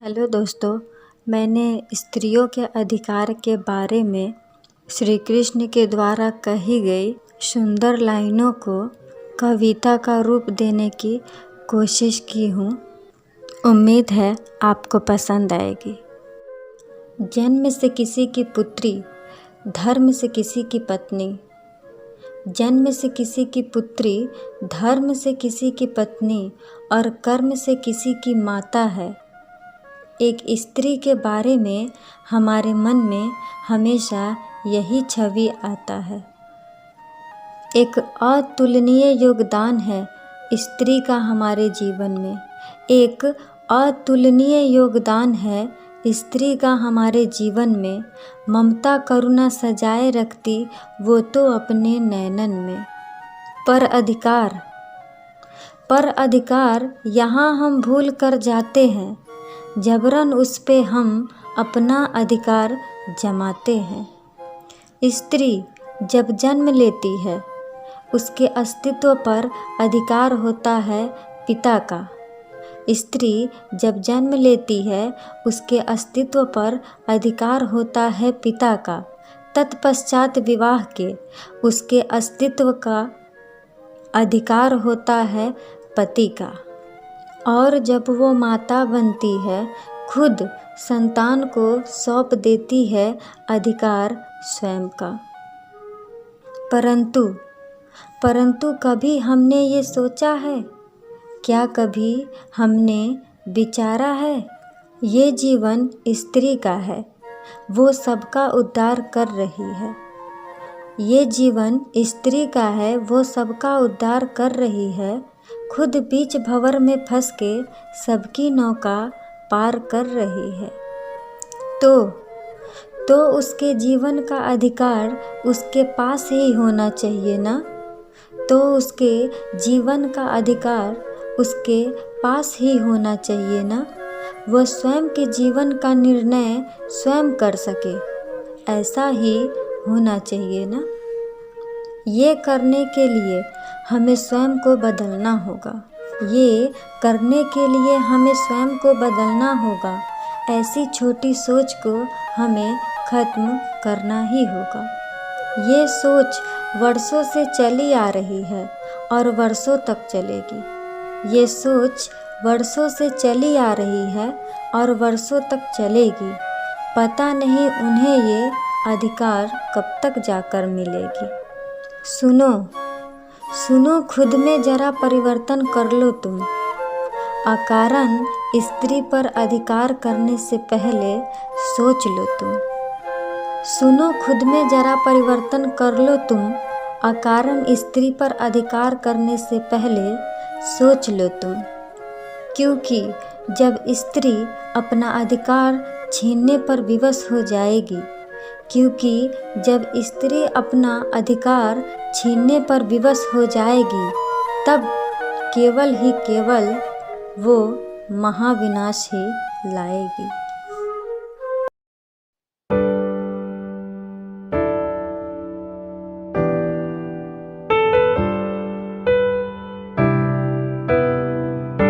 Hello दोस्तों, मैंने स्त्रियों के अधिकार के बारे में श्री कृष्ण के द्वारा कही गई सुंदर लाइनों को कविता का रूप देने की कोशिश की हूँ। उम्मीद है आपको पसंद आएगी। जन्म से किसी की पुत्री, धर्म से किसी की पत्नी। जन्म से किसी की पुत्री, धर्म से किसी की पत्नी और कर्म से किसी की माता है। एक स्त्री के बारे में हमारे मन में हमेशा यही छवि आता है। एक अतुलनीय योगदान है स्त्री का हमारे जीवन में। एक अतुलनीय योगदान है स्त्री का हमारे जीवन में। ममता करुणा सजाए रखती वो तो अपने नैनन में। पर अधिकार यहाँ हम भूल कर जाते हैं। जबरन उस पे हम अपना अधिकार जमाते हैं। स्त्री जब जन्म लेती है उसके अस्तित्व पर अधिकार होता है पिता का। स्त्री जब जन्म लेती है उसके अस्तित्व पर अधिकार होता है पिता का। तत्पश्चात विवाह के उसके अस्तित्व का अधिकार होता है पति का। और जब वो माता बनती है खुद संतान को सौंप देती है अधिकार स्वयं का। परंतु कभी हमने ये सोचा है? क्या कभी हमने विचारा है? ये जीवन स्त्री का है, वो सबका उद्धार कर रही है। ये जीवन स्त्री का है, वो सबका उद्धार कर रही है। खुद बीच भंवर में फंस के सबकी नौका पार कर रही है। तो उसके जीवन का अधिकार उसके पास ही होना चाहिए ना। तो उसके जीवन का अधिकार उसके पास ही होना चाहिए ना। वह स्वयं के जीवन का निर्णय स्वयं कर सके, ऐसा ही होना चाहिए ना। ये करने के लिए हमें स्वयं को बदलना होगा। ये करने के लिए हमें स्वयं को बदलना होगा। ऐसी छोटी सोच को हमें ख़त्म करना ही होगा। ये सोच वर्षों से चली आ रही है और वर्षों तक चलेगी। ये सोच वर्षों से चली आ रही है और वर्षों तक चलेगी। पता नहीं उन्हें ये अधिकार कब तक जाकर मिलेगी। सुनो खुद में जरा परिवर्तन कर लो तुम। अकारण स्त्री पर अधिकार करने से पहले सोच लो तुम। सुनो खुद में जरा परिवर्तन कर लो तुम। अकारण स्त्री पर अधिकार करने से पहले सोच लो तुम। क्योंकि जब स्त्री अपना अधिकार छीनने पर विवश हो जाएगी, क्योंकि जब स्त्री अपना अधिकार छीनने पर विवश हो जाएगी, तब केवल वो महाविनाश ही लाएगी।